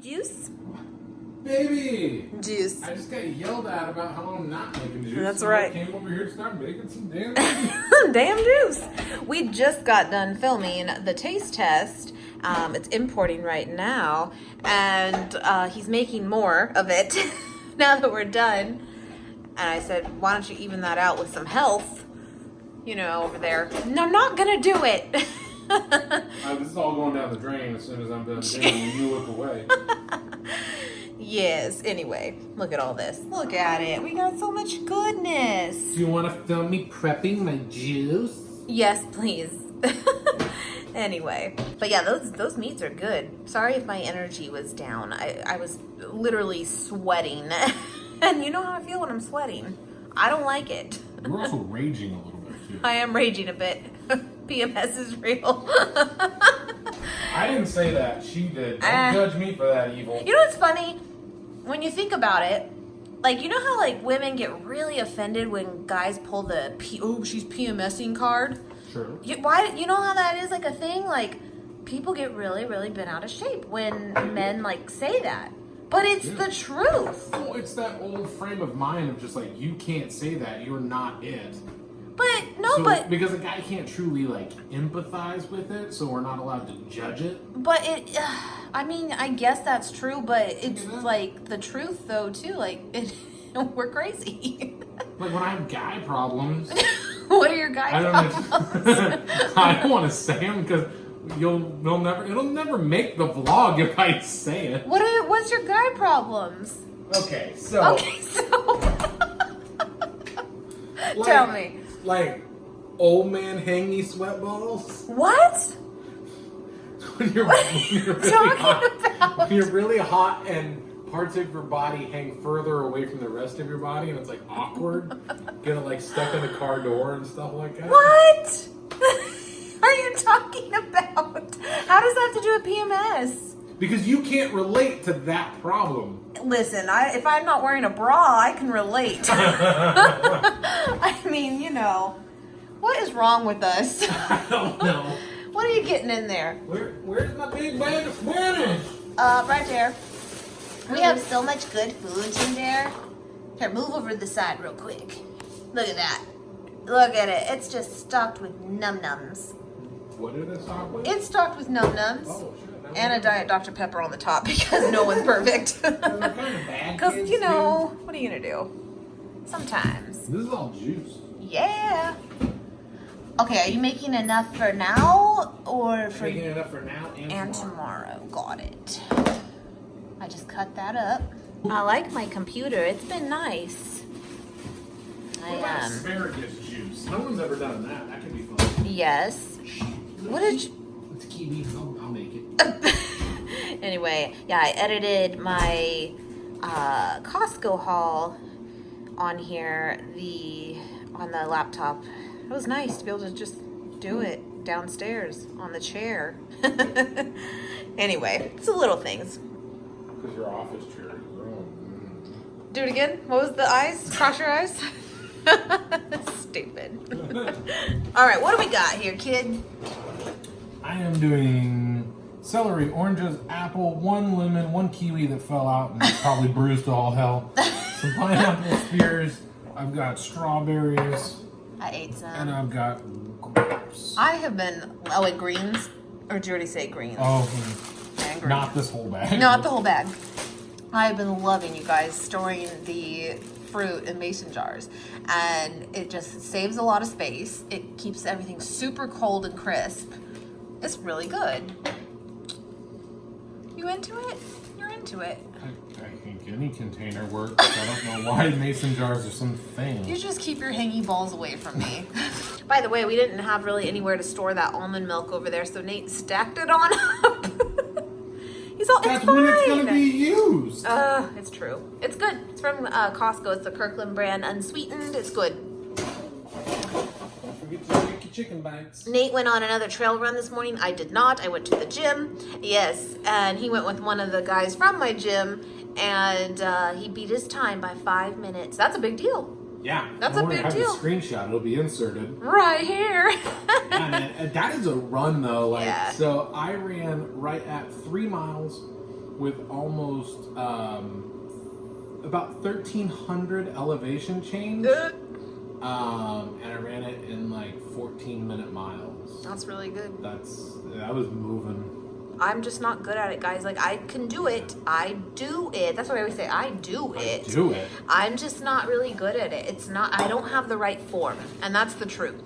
Juice? Baby! Juice. I just got yelled at about how I'm not making juice. That's so right. I came over here to start making some damn juice. Damn juice. We just got done filming the taste test. It's importing right now. And he's making more of it now that we're done. And I said, why don't you even that out with some health? You know, over there. No, I'm not going to do it. This is all going down the drain as soon as I'm done doing it. You look away. Yes, anyway, look at all this. Look at it. We got so much goodness. Do you want to film me prepping my juice? Yes, please. Anyway, but yeah, those meats are good. Sorry if my energy was down. I was literally sweating. And you know how I feel when I'm sweating. I don't like it. You're also raging a little bit too. I am raging a bit. PMS is real. I didn't say that. She did. Don't judge me for that evil. You know what's funny? When you think about it, like, you know how, like, women get really offended when guys pull the, she's PMSing card? Sure. You know how that is, like, a thing? Like, people get really, really bent out of shape when men, like, say that. But it's the truth. Well, it's that old frame of mind of just, like, you can't say that. You're not it. But, no, So, but... because a guy can't truly, like, empathize with it, so we're not allowed to judge it. But it... I mean, I guess that's true, but it's, like, the truth, though, too. Like, we're crazy. Like, when I have guy problems... What are your guy problems? I don't want to say them, because it'll never make the vlog if I say it. What's your guy problems? Okay, so... Like, tell me. Like, old man hangy sweat balls? What? When you're really hot and parts of your body hang further away from the rest of your body and it's like awkward, get like stuck in the car door and stuff like that. What are you talking about? How does that have to do with PMS? Because you can't relate to that problem. Listen, if I'm not wearing a bra, I can relate. I mean, you know, what is wrong with us? I don't know. What are you getting in there? Where's my big bag of Spanish? Right there. We have so much good food in there. Here, move over to the side real quick. Look at that. Look at it. It's just stocked with num-nums. What is it stocked with? It's stocked with num-nums. Oh, shit. And a Diet Dr. Pepper on the top because no one's perfect. Because, you know, what are you going to do? Sometimes. This is all juice. Yeah. Okay, are you making enough for now or for... Making enough for now and tomorrow. Got it. I just cut that up. I like my computer. It's been nice. What about asparagus juice? No one's ever done that. That could be fun. Yes. What did you... It's kiwi. I'll make it. Anyway, yeah, I edited my Costco haul on here, on the laptop. It was nice to be able to just do it downstairs on the chair. Anyway, it's the little things. Because your office chair is wrong. Do it again. What was the eyes? Cross your eyes. Stupid. All right, what do we got here, kid? I am doing celery, oranges, apple, 1 lemon, 1 kiwi that fell out and probably bruised to all hell. Some pineapple spears. I've got strawberries. I ate some. And I've got grapes. I have been... Oh, wait, greens? Or did you already say greens? Oh, And not this whole bag. Not the whole bag. I've been loving, you guys, storing the fruit in mason jars. And it just saves a lot of space. It keeps everything super cold and crisp. It's really good. You into it? You're into it. I think any container works. I don't know why mason jars are some thing. You just keep your hangy balls away from me. By the way, we didn't have really anywhere to store that almond milk over there, so Nate stacked it on up. He's all, That's it's fine. when it's going to be used. It's true. It's good. It's from Costco. It's the Kirkland brand, unsweetened. It's good. Don't forget to make your chicken bites. Nate went on another trail run this morning. I did not. I went to the gym. Yes, and he went with one of the guys from my gym, and he beat his time by 5 minutes. That's a big deal. Yeah. That's a big deal. The screenshot. It'll be inserted. Right here. Yeah, man, that is a run, though. Like, Yeah. So I ran right at 3 miles, with almost about 1,300 elevation change. And I ran it in like 14-minute miles. That's really good. I was moving. I'm just not good at it, guys. Like, I can do it. I do it. That's what I always say. I do it. I do it. I'm just not really good at it. I don't have the right form. And that's the truth.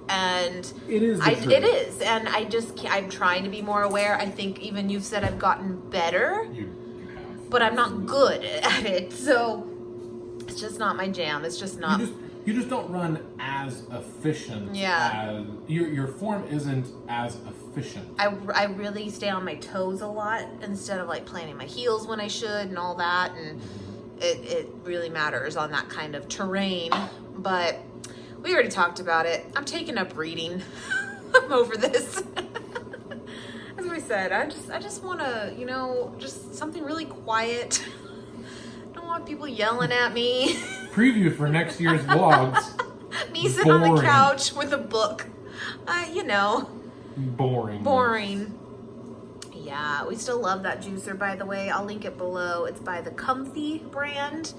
And it is. It is. And I'm trying to be more aware. I think even you've said I've gotten better. You have. But I'm not good at it. So it's just not my jam. It's just not. You just don't run as efficient. Yeah. As, your form isn't as efficient. I really stay on my toes a lot instead of like planting my heels when I should and all that. And it really matters on that kind of terrain. But we already talked about it. I'm taking up reading. I'm over this. As we said, I just want to, just something really quiet. I don't want people yelling at me. Preview for next year's vlogs. Me sitting on the couch with a book. Boring. Yeah, we still love that juicer, by the way. I'll link it below. It's by the Comfy brand.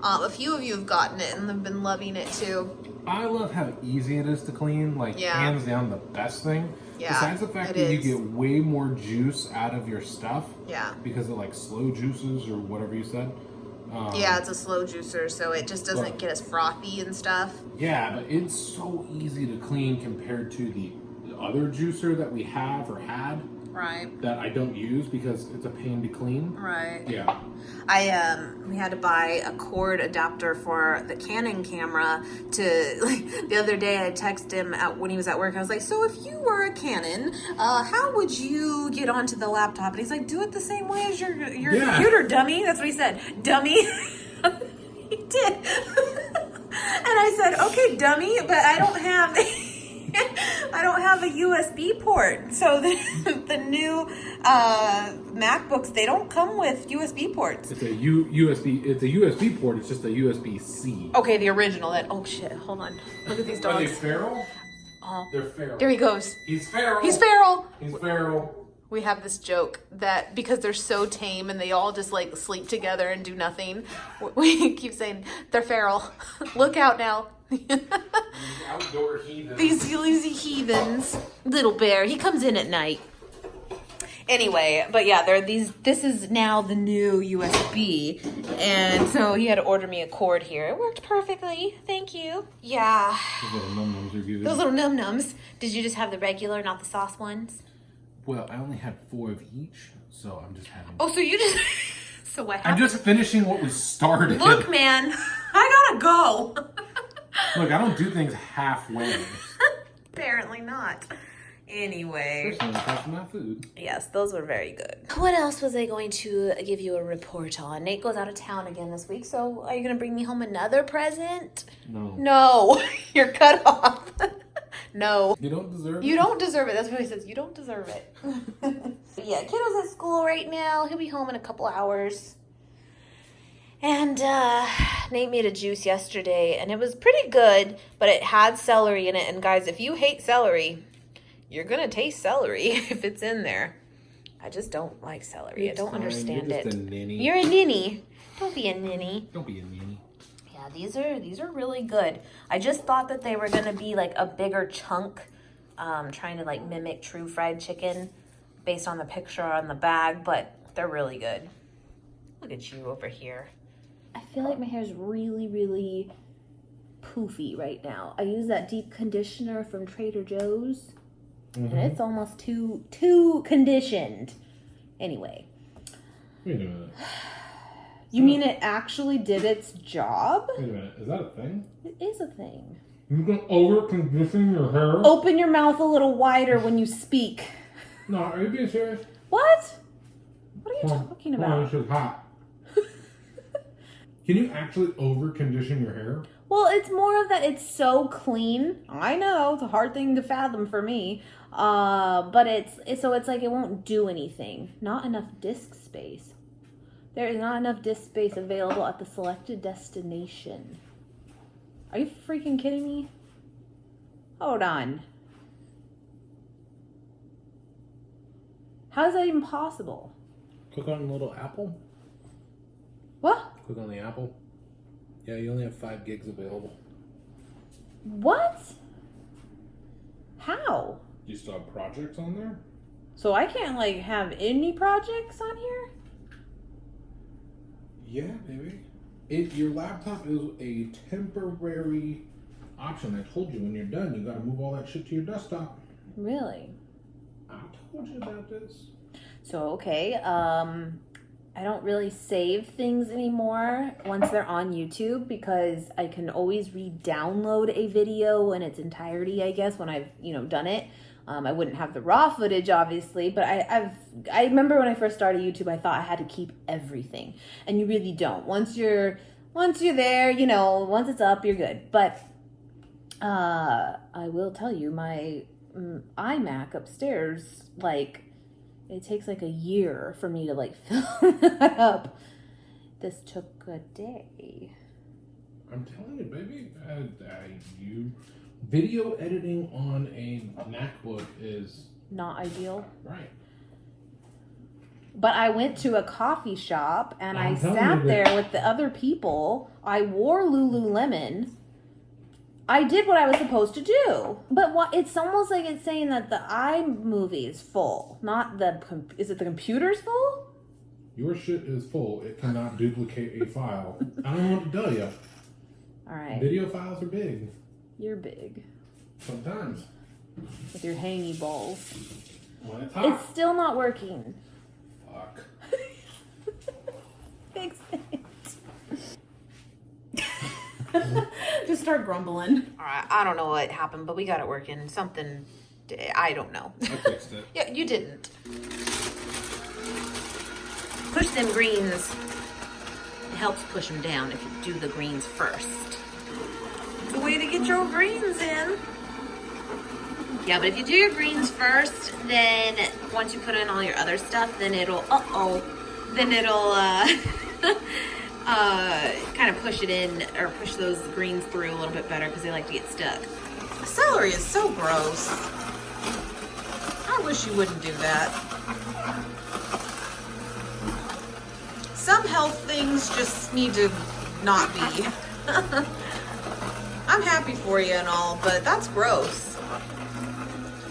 A few of you have gotten it and have been loving it too. I love how easy it is to clean. Like, hands down, the best thing. Yeah, besides the fact that you get way more juice out of your stuff. Yeah. Because it like slow juices or whatever you said. Yeah, it's a slow juicer, so it just doesn't get as frothy and stuff. Yeah, but it's so easy to clean compared to the other juicer that we have or had. Right. That I don't use because it's a pain to clean. Right. Yeah. We had to buy a cord adapter for the Canon camera the other day I texted him when he was at work. I was like, so if you were a Canon, how would you get onto the laptop? And he's like, do it the same way as your computer, dummy. That's what he said. Dummy. He did. And I said, okay, dummy, but I don't have a USB port. So the new MacBooks, they don't come with USB ports. It's a USB port. It's just a USB-C. Okay, the original. Oh shit! Hold on. Look at these dogs. Are they feral? Oh, they're feral. There he goes. He's feral. He's feral. He's feral. We have this joke that because they're so tame and they all just like sleep together and do nothing, we keep saying they're feral. Look out now. Outdoor heathens. These lazy heathens. Little bear. He comes in at night. Anyway, but yeah, this is now the new USB. And so he had to order me a cord here. It worked perfectly. Thank you. Yeah. Those little num-nums are good. Those little num-nums. Did you just have the regular, not the sauce ones? Well, I only had 4 of each, so I'm just having... Oh, so you just... So what happened? I'm just finishing what was started. Look, man. I gotta go. Look, I don't do things halfway. Apparently not. Anyway. Especially when it comes to my food. Yes, those were very good. What else was I going to give you a report on? Nate goes out of town again this week, so are you going to bring me home another present? No. No. You're cut off. No. You don't deserve it? You don't deserve it. That's what he says. You don't deserve it. Yeah, kiddo's at school right now. He'll be home in a couple hours. And Nate made a juice yesterday, and it was pretty good, but it had celery in it. And guys, if you hate celery, you're going to taste celery if it's in there. I just don't like celery. I don't understand it. You're just a ninny. You're a ninny. Don't be a ninny. Don't be a ninny. Yeah, these are really good. I just thought that they were going to be like a bigger chunk, trying to like mimic true fried chicken based on the picture on the bag, but they're really good. Look at you over here. I feel like my hair is really, really poofy right now. I use that deep conditioner from Trader Joe's, and it's almost too conditioned. Anyway. Wait a minute. You mean it actually did its job? Wait a minute. Is that a thing? It is a thing. You can over-condition your hair? Open your mouth a little wider when you speak. No, are you being serious? What? What are you talking about? This is hot. Can you actually over-condition your hair? Well, it's more of that it's so clean. I know, it's a hard thing to fathom for me. But it's like it won't do anything. Not enough disk space. There is not enough disk space available at the selected destination. Are you freaking kidding me? Hold on. How is that even possible? Click on the little apple. What? Click on the apple. Yeah, you only have 5 gigs available. What? How? You still have projects on there? So I can't like have any projects on here? Yeah, baby. Your laptop is a temporary option. I told you when you're done, you got to move all that shit to your desktop. Really? I told you about this. So okay, I don't really save things anymore once they're on YouTube because I can always re-download a video in its entirety, I guess, when I've, done it. I wouldn't have the raw footage, obviously, but I remember when I first started YouTube, I thought I had to keep everything, and you really don't. Once you're there, once it's up, you're good. But I will tell you, my iMac upstairs, it takes like a year for me to fill that up. This took a day. I'm telling you, baby, video editing on a MacBook is not ideal. Right. But I went to a coffee shop and I telling sat you there with the other people. I wore Lululemon. I did what I was supposed to do. But it's almost like it's saying that the iMovie is full, not is it the computer's full? Your shit is full. It cannot duplicate a file. I don't know what to tell you. All right. Video files are big. You're big. Sometimes. With your hangy balls. When it's hot. It's still not working. Fuck. Fix it. Just start grumbling. All right, I don't know what happened, but we got it working. Something, I don't know. I fixed it. Yeah, you didn't. Push them greens. It helps push them down if you do the greens first. It's a way to get your greens in. Yeah, but if you do your greens first, then once you put in all your other stuff, then it'll, kind of push it in, or push those greens through a little bit better because they like to get stuck. Celery is so gross. I wish you wouldn't do that. Some health things just need to not be. I'm happy for you and all, but that's gross.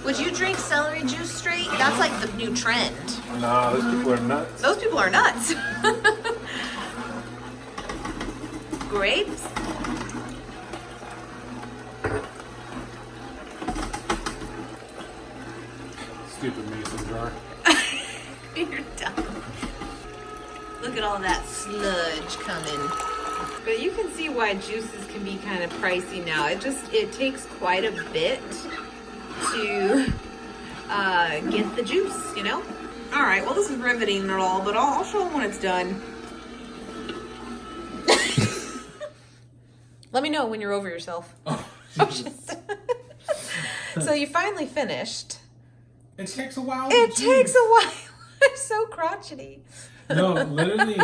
Would you drink celery juice straight? That's like the new trend. Nah, those people are nuts. Those people are nuts. Grapes? Stupid mason jar. You're dumb. Look at all that sludge coming. But you can see why juices can be kind of pricey now. It takes quite a bit to get the juice, All right, well, this is riveting and all, but I'll show them when it's done. Let me know when you're over yourself. Oh, So you finally finished. It takes a while. It takes a while. I'm so crotchety. No, literally,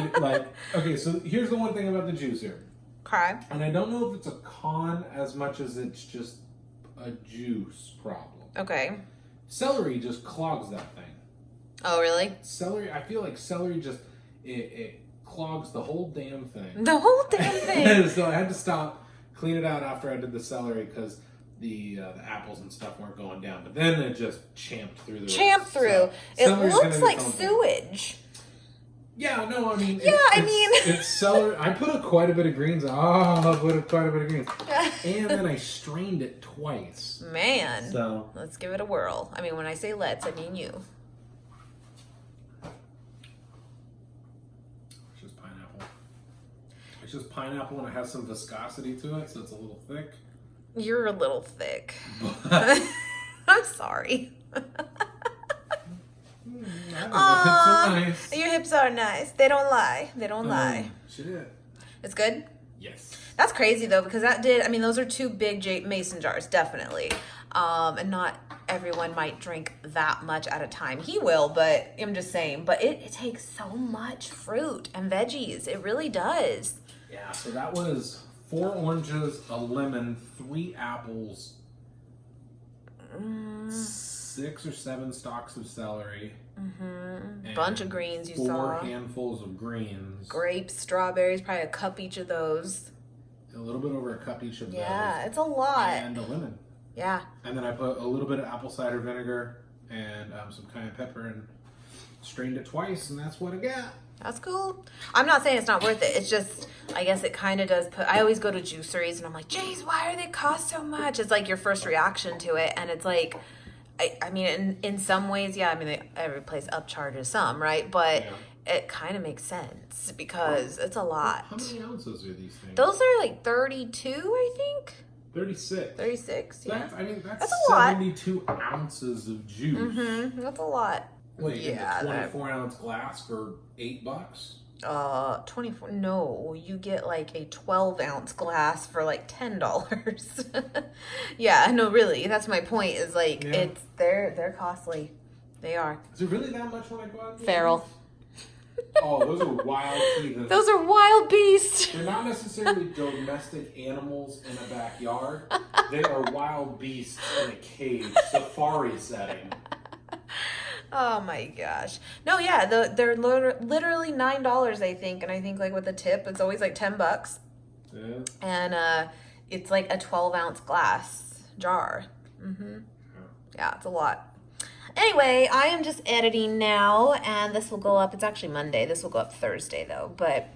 okay, so here's the one thing about the juicer. Okay. And I don't know if it's a con as much as it's just a juice problem. Okay. Celery just clogs that thing. Oh, really? Celery, I feel like celery just, it clogs the whole damn thing. The whole damn thing. So I had to stop, clean it out after I did the celery because the apples and stuff weren't going down. But then it just champed through the rest. Through. So it looks like sewage. Yeah, no, I mean... It's celery. I put quite a bit of greens. I put quite a bit of greens. And then I strained it twice. Man. So... Let's give it a whirl. I mean, when I say let's, I mean you. It's just pineapple. It's just pineapple and it has some viscosity to it, so it's a little thick. You're a little thick. I'm sorry. Nice. Your hips are nice. They don't lie. They don't lie. Shit. It's good? Yes. That's crazy though, because those are two big mason jars, definitely. And not everyone might drink that much at a time. He will, but I'm just saying. But it takes so much fruit and veggies. It really does. Yeah, so that was 4 oranges, a lemon, 3 apples, 6 or 7 stalks of celery. Bunch of greens you saw. 4 handfuls of greens. Grapes, strawberries, probably a cup each of those. A little bit over a cup each of those. Yeah, it's a lot. And a lemon. Yeah. And then I put a little bit of apple cider vinegar and some cayenne pepper and strained it twice, and that's what I got. That's cool. I'm not saying it's not worth it. It's just, I guess it kind of does put, I always go to juiceries and I'm like, geez, why are they cost so much? It's like your first reaction to it. And it's like, I mean, in some ways, yeah, I mean, every place upcharges some, right? But it kind of makes sense because it's a lot. How many ounces are these things? Those are like 32, I think. 36. 36, yeah. That's a lot. 72 ounces of juice. That's a lot. Wait, yeah, in a 24-ounce glass for $8? 24, no, you get like a 12-ounce glass for like $10. Yeah, no, really, that's my point, is like, it's, they're costly. They are. Is it really that much when I go out? Feral. Oh, those are wild heathens. Those are wild beasts. They're not necessarily domestic animals in a backyard. They are wild beasts in a cage, safari setting. Oh my gosh. No, yeah, they're literally $9, I think, and I think like with a tip, it's always like $10. Yeah. And it's like a 12-ounce glass jar. Yeah, it's a lot. Anyway, I am just editing now, and this will go up. It's actually Monday. This will go up Thursday, though. But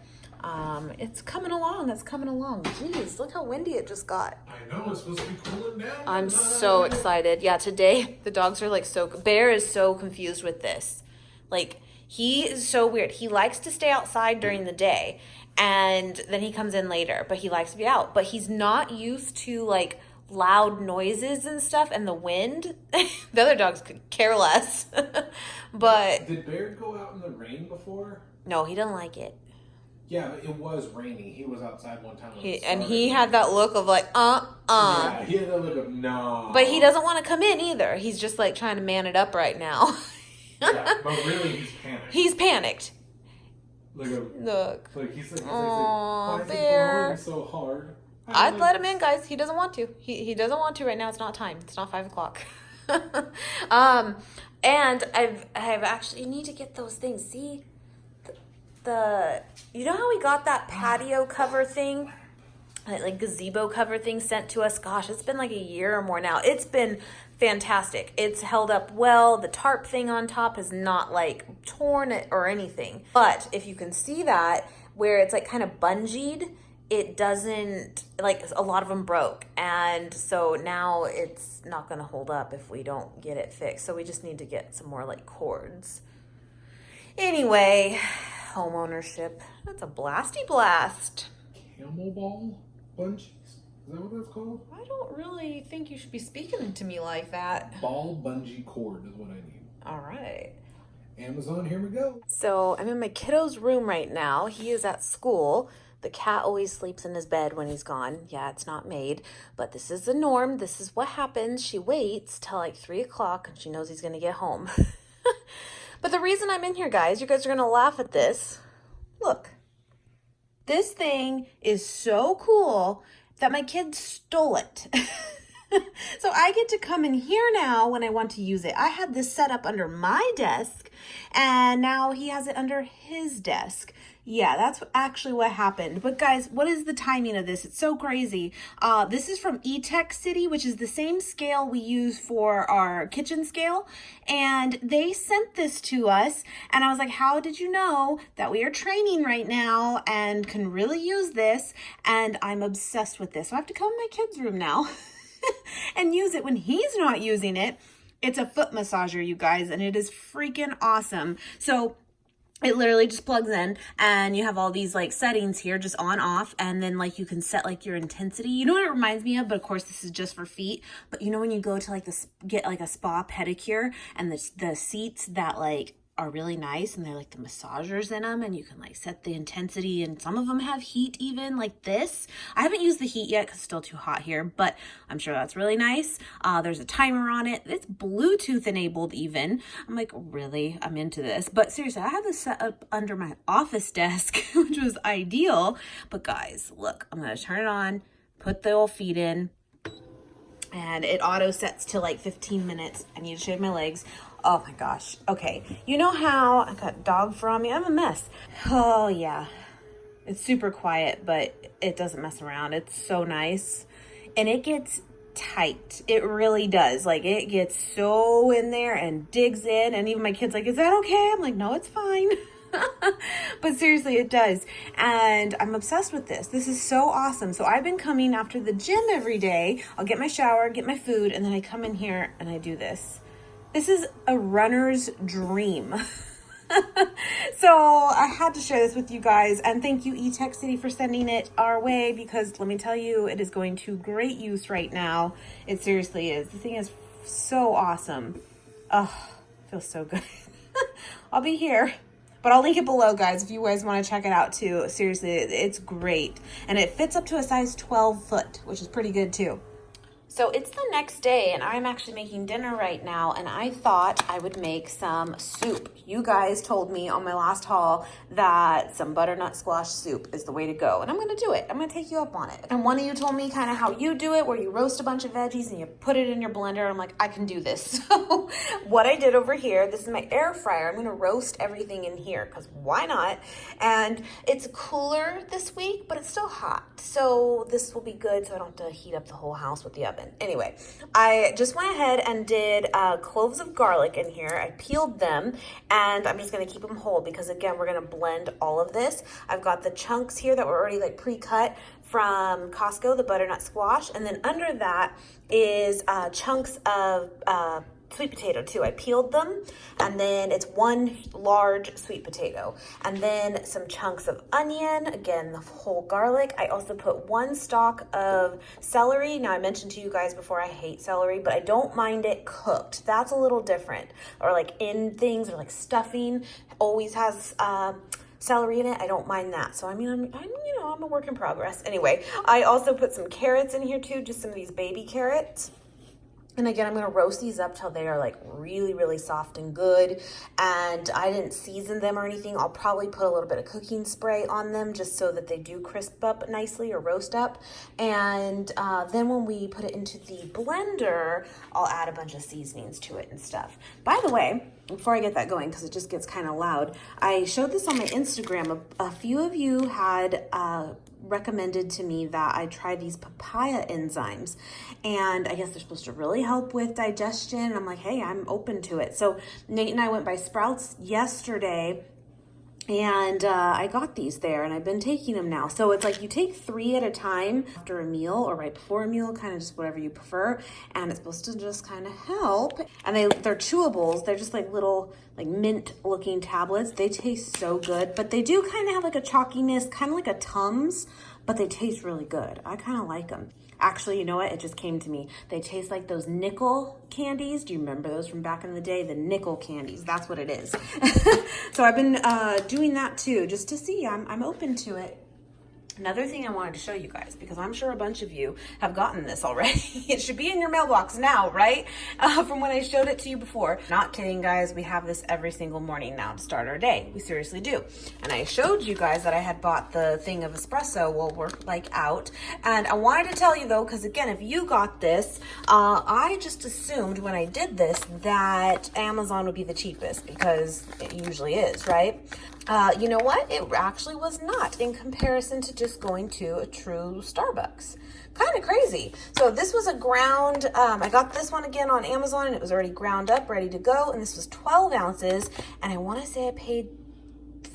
it's coming along. It's coming along. Jeez, look how windy it just got. I know, it's supposed to be cooling down. I'm so excited. Yeah, today the dogs are like so... Bear is so confused with this. Like, he is so weird. He likes to stay outside during the day, and then he comes in later. But he likes to be out. But he's not used to, like, loud noises and stuff and the wind. The other dogs could care less. But did Bear go out in the rain before? No, he doesn't like it. Yeah, but it was raining. He was outside one time and he had that look of like Yeah, he had that look of no. But he doesn't want to come in either. He's just like trying to man it up right now. Yeah, but really he's panicked. He's panicked. Look. He's like, why is it Bear? blowing so hard? I'd let him in, guys. He doesn't want to. He doesn't want to right now. It's not time. It's not 5 o'clock. And I've actually, you need to get those things. See, you know how we got that patio cover thing, like gazebo cover thing sent to us? Gosh, it's been like a year or more now. It's been fantastic. It's held up well. The tarp thing on top is not like torn or anything. But if you can see that, where it's like kind of bungeed, it doesn't, like, a lot of them broke, and so now it's not going to hold up if we don't get it fixed. So we just need to get some more like cords. Anyway, home ownership, that's a blasty blast. Camel ball bungees? Is that what that's called? I don't really think you should be speaking to me like that. Ball bungee cord is what I need. All right. Amazon, here we go. So I'm in my kiddo's room right now. He is at school. The cat always sleeps in his bed when he's gone. Yeah, it's not made, but this is the norm. This is what happens. She waits till like 3 o'clock and she knows he's going to get home. But the reason I'm in here, guys, you guys are going to laugh at this. Look, this thing is so cool that my kid stole it. So I get to come in here now when I want to use it. I had this set up under my desk, and now he has it under his desk. Yeah, that's actually what happened. But guys, what is the timing of this? It's so crazy. This is from E-Tech City, which is the same scale we use for our kitchen scale. And they sent this to us. And I was like, how did you know that we are training right now and can really use this? And I'm obsessed with this. So I have to come in my kid's room now and use it when he's not using it. It's a foot massager, you guys, and it is freaking awesome. So it literally just plugs in, and you have all these like settings here, just on, off, and then like you can set like your intensity. You know what it reminds me of? But of course this is just for feet. But you know when you go to like get like a spa pedicure, and the seats that like are really nice, and they're like the massagers in them, and you can like set the intensity, and some of them have heat even, like this. I haven't used the heat yet because it's still too hot here, but I'm sure that's really nice. There's a timer on it. It's Bluetooth enabled even. I'm like, really? I'm into this. But seriously, I have this set up under my office desk, which was ideal. But guys, look, I'm gonna turn it on, put the old feet in, and it auto sets to like 15 minutes. I need to shave my legs. Oh my gosh. Okay. You know how I got dog fur on me? I'm a mess. Oh yeah. It's super quiet, but it doesn't mess around. It's so nice. And it gets tight. It really does. Like, it gets so in there and digs in. And even my kid's like, is that okay? I'm like, no, it's fine. But seriously, it does. And I'm obsessed with this. This is so awesome. So I've been coming after the gym every day. I'll get my shower, get my food, and then I come in here and I do this. This is a runner's dream. So I had to share this with you guys, and thank you eTech City for sending it our way, because let me tell you, it is going to great use right now. It seriously is. The thing is so awesome. Oh, feels so good. I'll be here, but I'll link it below, guys, if you guys want to check it out too. Seriously, it's great, and it fits up to a size 12 foot, which is pretty good too. So it's the next day, and I'm actually making dinner right now, and I thought I would make some soup. You guys told me on my last haul that some butternut squash soup is the way to go, and I'm gonna do it. I'm gonna take you up on it. And one of you told me kind of how you do it, where you roast a bunch of veggies and you put it in your blender. I'm like, I can do this. So what I did over here, this is my air fryer. I'm gonna roast everything in here, because why not? And it's cooler this week, but it's still hot. So this will be good, so I don't have to heat up the whole house with the oven. Anyway, I just went ahead and did cloves of garlic in here. I peeled them, and I'm just going to keep them whole because, again, we're going to blend all of this. I've got the chunks here that were already like pre-cut from Costco, the butternut squash, and then under that is chunks of sweet potato too. I peeled them, and then it's one large sweet potato, and then some chunks of onion, again the whole garlic. I also put one stalk of celery. Now, I mentioned to you guys before, I hate celery, but I don't mind it cooked. That's a little different. Or like in things, or like stuffing always has celery in it. I don't mind that. So I mean, I'm a work in progress. Anyway, I also put some carrots in here too, just some of these baby carrots. And again, I'm going to roast these up till they are like really, really soft and good. And I didn't season them or anything. I'll probably put a little bit of cooking spray on them just so that they do crisp up nicely or roast up. And then when we put it into the blender, I'll add a bunch of seasonings to it and stuff. By the way, before I get that going, because it just gets kind of loud, I showed this on my Instagram. A few of you had recommended to me that I try these papaya enzymes, and I guess they're supposed to really help with digestion. I'm like, hey, I'm open to it. So Nate and I went by Sprouts yesterday, and I got these there, and I've been taking them now. So it's like you take 3 at a time after a meal or right before a meal, kind of just whatever you prefer. And it's supposed to just kind of help. And they're chewables. They're just like little like mint looking tablets. They taste so good, but they do kind of have like a chalkiness, kind of like a Tums, but they taste really good. I kind of like them. Actually, you know what? It just came to me. They taste like those nickel candies. Do you remember those from back in the day? The nickel candies. That's what it is. So I've been doing that too, just to see. I'm open to it. Another thing I wanted to show you guys, because I'm sure a bunch of you have gotten this already. It should be in your mailbox now, right? From when I showed it to you before. Not kidding, guys. We have this every single morning now to start our day. We seriously do. And I showed you guys that I had bought the thing of espresso while we're like out. And I wanted to tell you though, because again, if you got this, I just assumed when I did this that Amazon would be the cheapest, because it usually is, right? You know what? It actually was not, in comparison to just going to a true Starbucks. Kind of crazy. So this was a ground, I got this one again on Amazon, and it was already ground up, ready to go. And this was 12 ounces. And I want to say I paid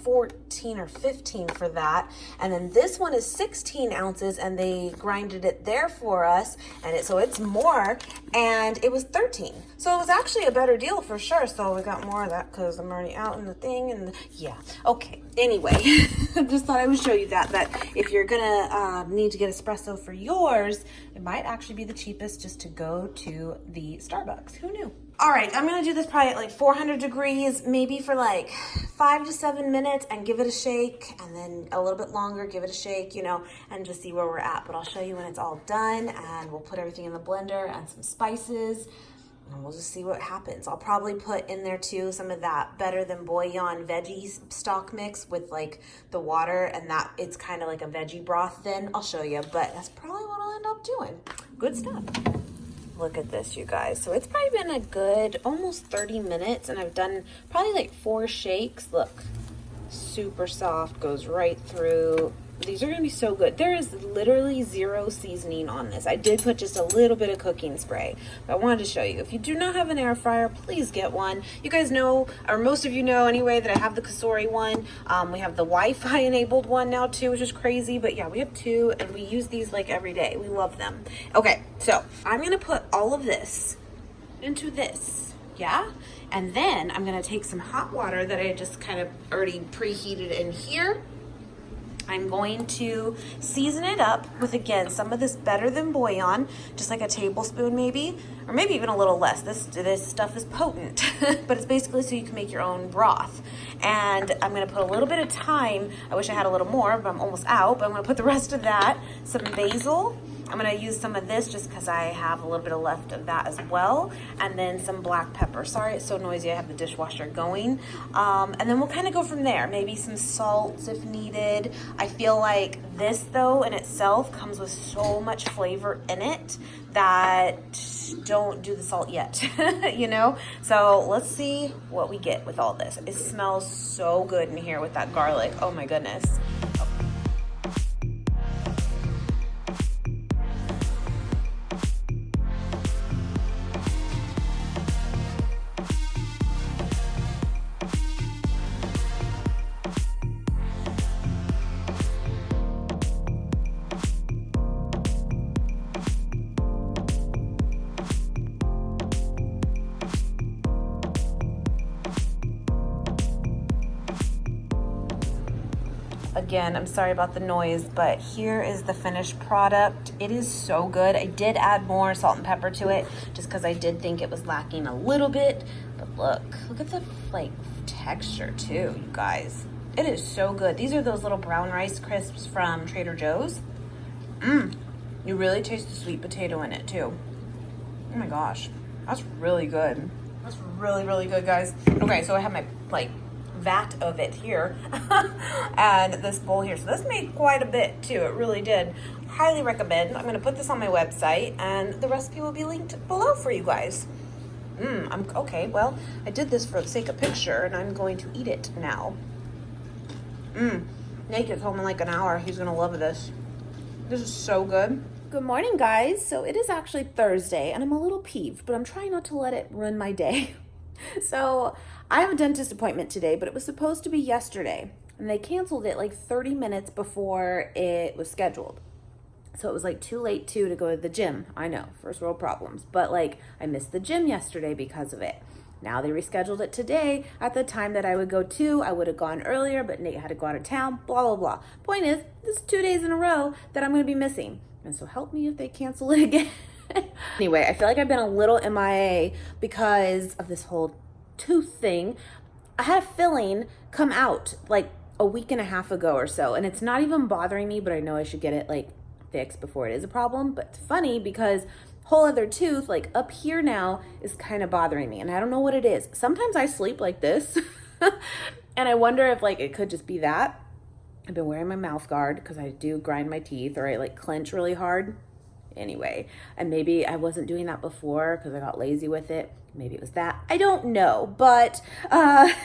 14 or 15 for that. And then this one is 16 ounces, and they grinded it there for us, and so it's more, and it was 13. So it was actually a better deal for sure. So we got more of that because I'm already out in the thing, and yeah. Okay, anyway, just thought I would show you that if you're gonna need to get espresso for yours, it might actually be the cheapest just to go to the Starbucks. Who knew? All right, I'm gonna do this probably at like 400 degrees, maybe for like 5 to 7 minutes, and give it a shake, and then a little bit longer, give it a shake, you know, and just see where we're at. But I'll show you when it's all done, and we'll put everything in the blender and some spices, and we'll just see what happens. I'll probably put in there too some of that Better Than Bouillon veggie stock mix with like the water, and that it's kind of like a veggie broth then. I'll show you, but that's probably what I'll end up doing. Good stuff. Look at this, you guys. So it's probably been a good almost 30 minutes, and I've done probably like 4 shakes. Look, super soft, goes right through. These are gonna be so good. There is literally 0 seasoning on this. I did put just a little bit of cooking spray, but I wanted to show you. If you do not have an air fryer, please get one. You guys know, or most of you know anyway, that I have the Kasori one. We have the Wi-Fi enabled one now too, which is crazy, but yeah, we have 2, and we use these like every day. We love them. Okay, so I'm gonna put all of this into this, yeah? And then I'm gonna take some hot water that I just kind of already preheated in here. I'm going to season it up with, again, some of this Better Than bouillon, just like a tablespoon maybe, or maybe even a little less. This stuff is potent, but it's basically so you can make your own broth. And I'm gonna put a little bit of thyme. I wish I had a little more, but I'm almost out, but I'm gonna put the rest of that, some basil. I'm gonna use some of this just because I have a little bit of left of that as well. And then some black pepper. Sorry, it's so noisy, I have the dishwasher going. And then we'll kind of go from there. Maybe some salt if needed. I feel like this though in itself comes with so much flavor in it that don't do the salt yet, you know? So let's see what we get with all this. It smells so good in here with that garlic. Oh my goodness. Again, I'm sorry about the noise, but here is the finished product. It is so good. I did add more salt and pepper to it just because I did think it was lacking a little bit. But look at the like texture too, you guys. It is so good. These are those little brown rice crisps from Trader Joe's. You really taste the sweet potato in it too. Oh my gosh, that's really good. That's really, really good, guys. Okay, so I have my like vat of it here and this bowl here. So this made quite a bit too. It really did. Highly recommend. I'm going to put this on my website and the recipe will be linked below for you guys. Okay, well, I did this for the sake of picture and I'm going to eat it now. Nate gets home in like an hour. He's going to love this. This is so good. Good morning, guys. So it is actually Thursday and I'm a little peeved, but I'm trying not to let it ruin my day. So I have a dentist appointment today, but it was supposed to be yesterday and they canceled it like 30 minutes before it was scheduled. So it was like too late to go to the gym. I know, first world problems, but like I missed the gym yesterday because of it. Now they rescheduled it today at the time that I would go to. I would have gone earlier, but Nate had to go out of town, blah, blah, blah. Point is, this is 2 days in a row that I'm going to be missing. And so help me if they cancel it again. Anyway, I feel like I've been a little MIA because of this whole tooth thing. I had a filling come out like a week and a half ago or so, and it's not even bothering me, but I know I should get it like fixed before it is a problem. But it's funny because whole other tooth like up here now is kind of bothering me and I don't know what it is. Sometimes I sleep like this and I wonder if like it could just be that. I've been wearing my mouth guard because I do grind my teeth or I like clench really hard. Anyway, and maybe I wasn't doing that before because I got lazy with it. Maybe it was that. I don't know, but I'm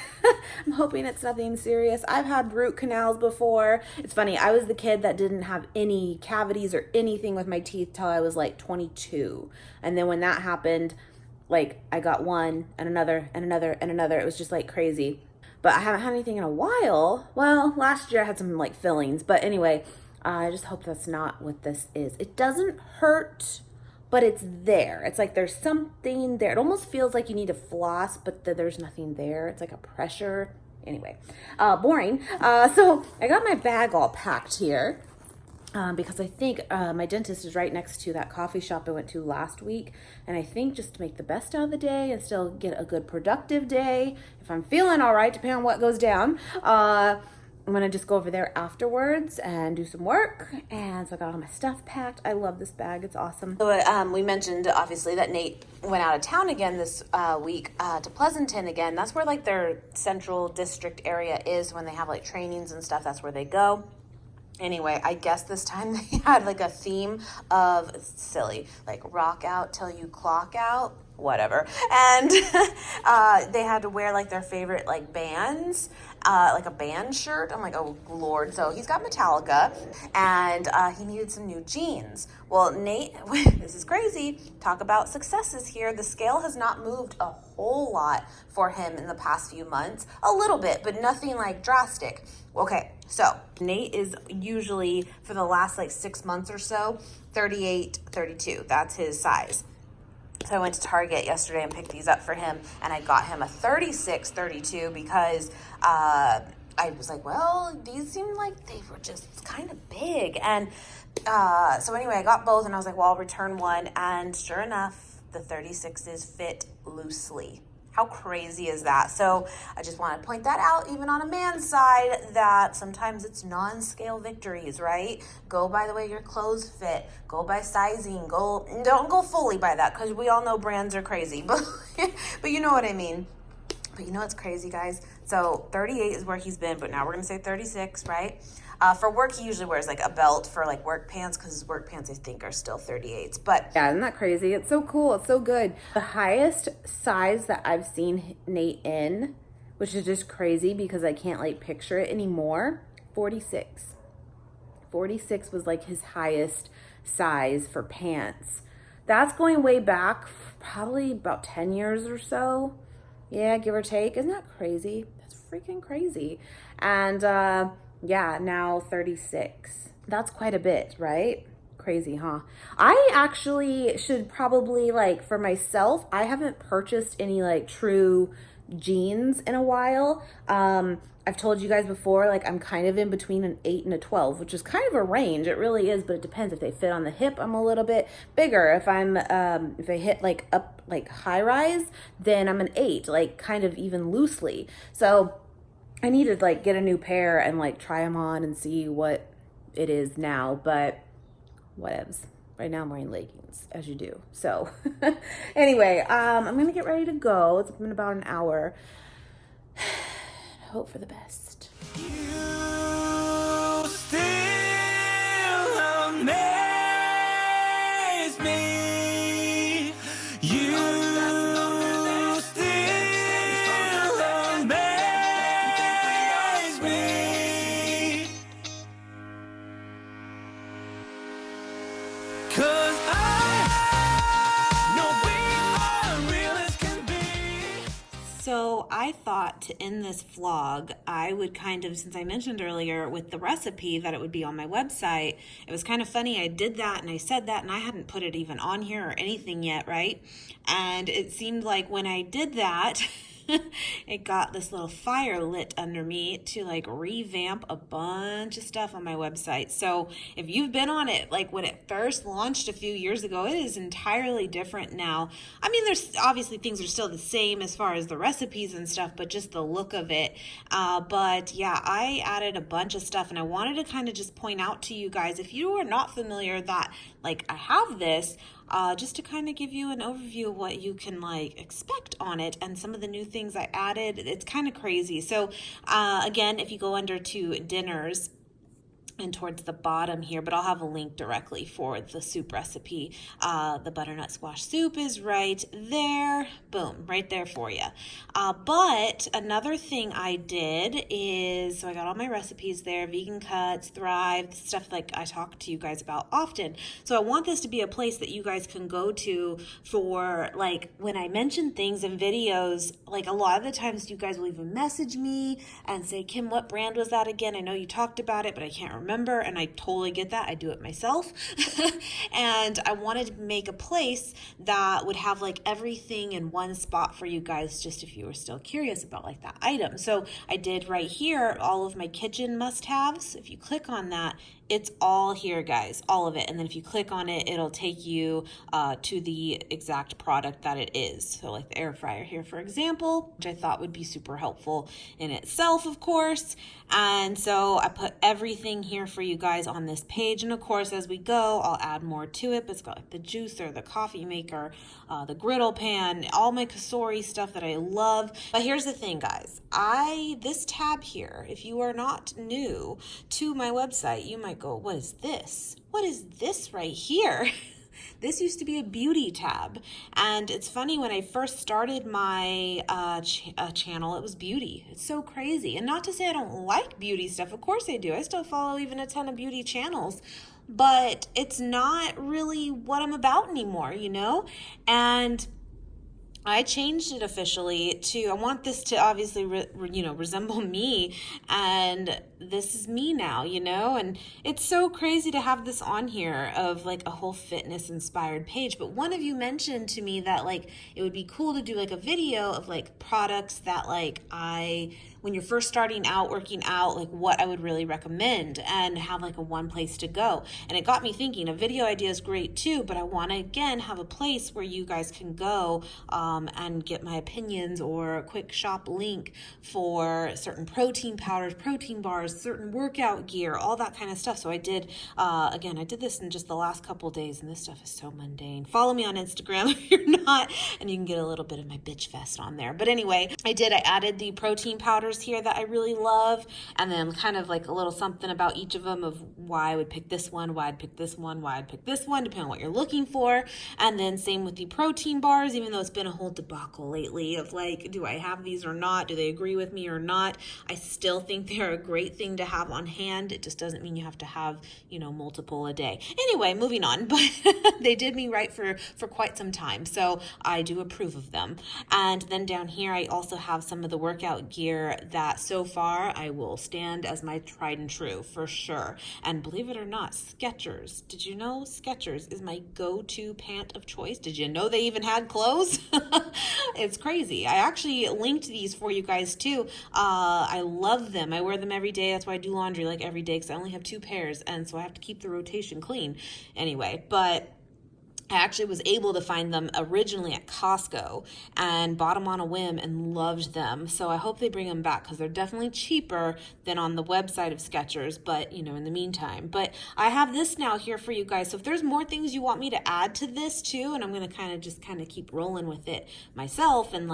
hoping it's nothing serious. I've had root canals before. It's funny, I was the kid that didn't have any cavities or anything with my teeth till I was like 22. And then when that happened, like I got one and another and another and another. It was just like crazy. But I haven't had anything in a while. Well, last year I had some like fillings, but anyway, I just hope that's not what this is. It doesn't hurt, but it's there. It's like there's something there. It almost feels like you need to floss, but there's nothing there. It's like a pressure. Anyway, boring. So I got my bag all packed here because I think my dentist is right next to that coffee shop I went to last week. And I think just to make the best out of the day and still get a good productive day, if I'm feeling all right, depending on what goes down, I'm gonna just go over there afterwards and do some work. And so I got all my stuff packed. I love this bag, it's awesome. So we mentioned obviously that Nate went out of town again this week to Pleasanton again. That's where like their central district area is when they have like trainings and stuff. That's where they go. Anyway, I guess this time they had like a theme of silly, like rock out till you clock out, whatever. And they had to wear like their favorite like bands, like a band shirt. I'm like, oh Lord. So he's got Metallica and he needed some new jeans. Well, Nate, this is crazy. Talk about successes here. The scale has not moved a whole lot for him in the past few months. A little bit, but nothing like drastic. Okay, so Nate is usually, for the last like 6 months or so, 38, 32. That's his size. So I went to Target yesterday and picked these up for him, and I got him a 36, 32 because I was like, well, these seemed like they were just kind of big. And so anyway, I got both, and I was like, well, I'll return one. And sure enough, the 36s fit loosely. How crazy is that? So I just want to point that out, even on a man's side, that sometimes it's non-scale victories, right? Go by the way your clothes fit. Go by sizing. Don't go fully by that, because we all know brands are crazy. But you know what I mean. But you know what's crazy, guys? So 38 is where he's been, but now we're going to say 36, right? For work, he usually wears like a belt for like work pants, because his work pants, I think, are still 38s. But yeah, isn't that crazy? It's so cool. It's so good. The highest size that I've seen Nate in, which is just crazy because I can't like picture it anymore, 46. 46 was like his highest size for pants. That's going way back, probably about 10 years or so. Yeah, give or take. Isn't that crazy? That's freaking crazy. And yeah, now 36. That's quite a bit, right? Crazy, huh? I actually should probably, like, for myself, I haven't purchased any like true jeans in a while. I've told you guys before, like, I'm kind of in between an 8 and a 12, which is kind of a range. It really is, but it depends. If they fit on the hip, I'm a little bit bigger. If I hit like up like high rise, then I'm an 8, like kind of even loosely. So I need to like get a new pair and like try them on and see what it is now, but whatevs. Right now I'm wearing leggings, as you do. So anyway, I'm gonna get ready to go. It's been about an hour. Hope for the best. You still amaze me. You still amaze me. 'Cause I know we are real as can be. So I thought to end this vlog, I would kind of, since I mentioned earlier with the recipe that it would be on my website, it was kind of funny. I did that and I said that and I hadn't put it even on here or anything yet, right? And it seemed like when I did that, it got this little fire lit under me to like revamp a bunch of stuff on my website. So if you've been on it, like when it first launched a few years ago, it is entirely different now. I mean, there's obviously things are still the same as far as the recipes and stuff, but just the look of it. But yeah, I added a bunch of stuff and I wanted to kind of just point out to you guys, if you are not familiar that like I have this, just to kind of give you an overview of what you can like expect on it and some of the new things I added. It's kind of crazy. So again, if you go under to dinners and towards the bottom here, but I'll have a link directly for the soup recipe. The butternut squash soup is right there. Boom, right there for you. But another thing I did is, so I got all my recipes there, vegan cuts, Thrive, stuff like I talk to you guys about often. So I want this to be a place that you guys can go to for like when I mention things in videos, like a lot of the times you guys will even message me and say, Kim, what brand was that again? I know you talked about it, but I can't remember, and I totally get that. I do it myself. And I wanted to make a place that would have like everything in one spot for you guys, just if you were still curious about like that item. So I did right here all of my kitchen must-haves. If you click on that, it's all here, guys, all of it. And then if you click on it, it'll take you to the exact product that it is. So like the air fryer here, for example, which I thought would be super helpful in itself, of course. And so I put everything here here for you guys on this page. And of course, as we go, I'll add more to it. But it's got like the juicer, the coffee maker, the griddle pan, all my Kasori stuff that I love. But here's the thing, guys. This tab here, if you are not new to my website, you might go, what is this? What is this right here? This used to be a beauty tab, and it's funny, when I first started my channel, it was beauty. It's so crazy. And not to say I don't like beauty stuff. Of course I do. I still follow even a ton of beauty channels, but it's not really what I'm about anymore, you know? And I changed it officially to, I want this to obviously, resemble me, and this is me now, you know? And it's so crazy to have this on here of like a whole fitness inspired page. But one of you mentioned to me that like it would be cool to do like a video of like products that like when you're first starting out working out, like what I would really recommend, and have like a one place to go. And it got me thinking, a video idea is great too, but I want to again have a place where you guys can go and get my opinions or a quick shop link for certain protein powders, protein bars, certain workout gear, all that kind of stuff. So I did, I did this in just the last couple of days, and this stuff is so mundane. Follow me on Instagram if you're not, and you can get a little bit of my bitch fest on there. But anyway, I added the protein powders here that I really love, and then kind of like a little something about each of them of why I would pick this one, why I'd pick this one, why I'd pick this one, depending on what you're looking for. And then same with the protein bars, even though it's been a whole debacle lately of like, do I have these or not? Do they agree with me or not? I still think they're a great thing to have on hand. It just doesn't mean you have to have, multiple a day. Anyway, moving on, but they did me right for quite some time. So I do approve of them. And then down here, I also have some of the workout gear that so far I will stand as my tried and true for sure. And believe it or not, Skechers. Did you know Skechers is my go-to pant of choice? Did you know they even had clothes? It's crazy. I actually linked these for you guys too. I love them. I wear them every day. That's why I do laundry like every day, because I only have 2 pairs, and so I have to keep the rotation clean. Anyway, but I actually was able to find them originally at Costco and bought them on a whim and loved them. So I hope they bring them back, because they're definitely cheaper than on the website of Skechers, but in the meantime. But I have this now here for you guys. So if there's more things you want me to add to this too, and I'm going to kind of keep rolling with it myself and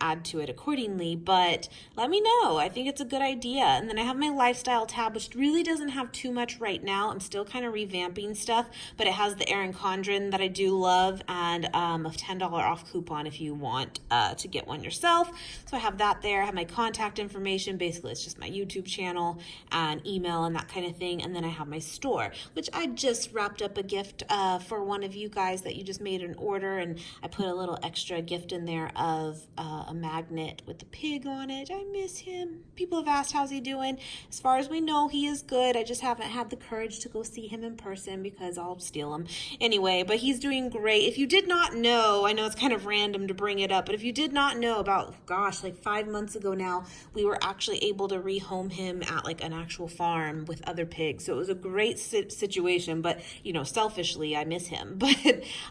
add to it accordingly, but let me know. I think it's a good idea. And then I have my lifestyle tab, which really doesn't have too much right now. I'm still kind of revamping stuff, but it has the Erin Condren that I do love, and a $10 off coupon if you want to get one yourself. So I have that there. I have my contact information. Basically, it's just my YouTube channel and email and that kind of thing. And then I have my store, which I just wrapped up a gift for one of you guys that you just made an order, and I put a little extra gift in there of a magnet with the pig on it. I miss him. People have asked, how's he doing? As far as we know, he is good. I just haven't had the courage to go see him in person because I'll steal him. Anyway, but he's doing great. If you did not know, I know it's kind of random to bring it up, but if you did not know, about, like 5 months ago now, we were actually able to rehome him at like an actual farm with other pigs. So it was a great situation, but selfishly, I miss him, but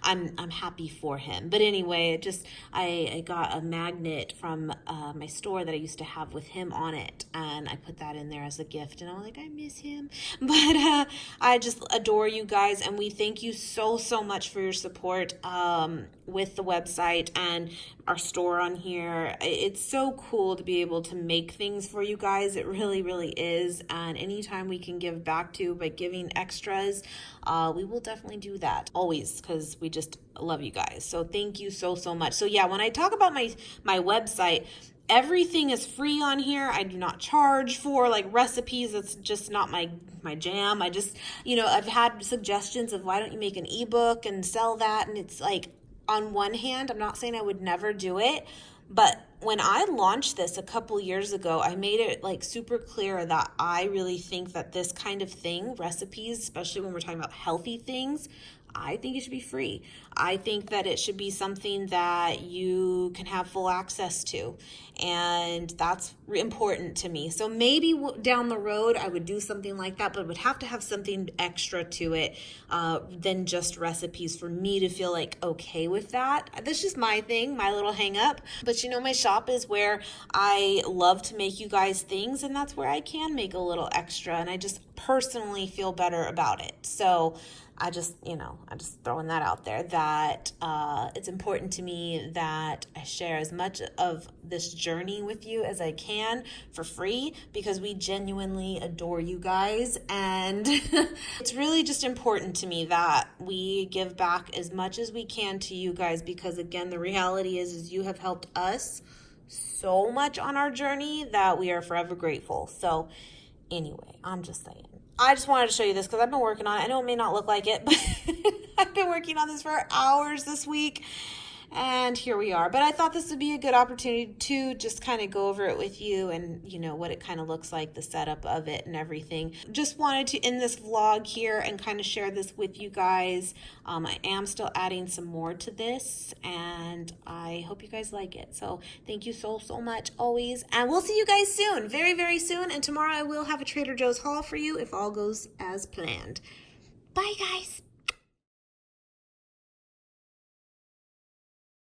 I'm happy for him. But anyway, I got a magnet from my store that I used to have with him on it, and I put that in there as a gift, and I'm like, I miss him. But I just adore you guys, and we thank you so much for your support with the website and our store on here. It's so cool to be able to make things for you guys. It really, really is. And anytime we can give back to by giving extras, we will definitely do that always, because we just love you guys. So thank you so much. So yeah, when I talk about my website, everything is free on here. I do not charge for like recipes. It's just not my jam. I just, I've had suggestions of why don't you make an ebook and sell that? And it's like, on one hand, I'm not saying I would never do it, but when I launched this a couple years ago, I made it like super clear that I really think that this kind of thing, recipes, especially when we're talking about healthy things, I think it should be free. I think that it should be something that you can have full access to, and that's important to me. So maybe down the road I would do something like that, but it would have to have something extra to it than just recipes for me to feel like okay with that. That's just my thing, my little hang up. But my shop is where I love to make you guys things, and that's where I can make a little extra. And I just personally feel better about it. So I just throwing that out there, that it's important to me that I share as much of this journey with you as I can for free, because we genuinely adore you guys. And it's really just important to me that we give back as much as we can to you guys, because again, the reality is you have helped us so much on our journey that we are forever grateful. So anyway, I'm just saying, I just wanted to show you this because I've been working on it. I know it may not look like it, but I've been working on this for hours this week, and here we are. But I thought this would be a good opportunity to just kind of go over it with you, and what it kind of looks like, the setup of it and everything. Just wanted to end this vlog here and kind of share this with you guys. I am still adding some more to this, and I hope you guys like it. So thank you so much always, and we'll see you guys soon, very, very soon. And tomorrow I will have a Trader Joe's haul for you if all goes as planned. Bye, guys.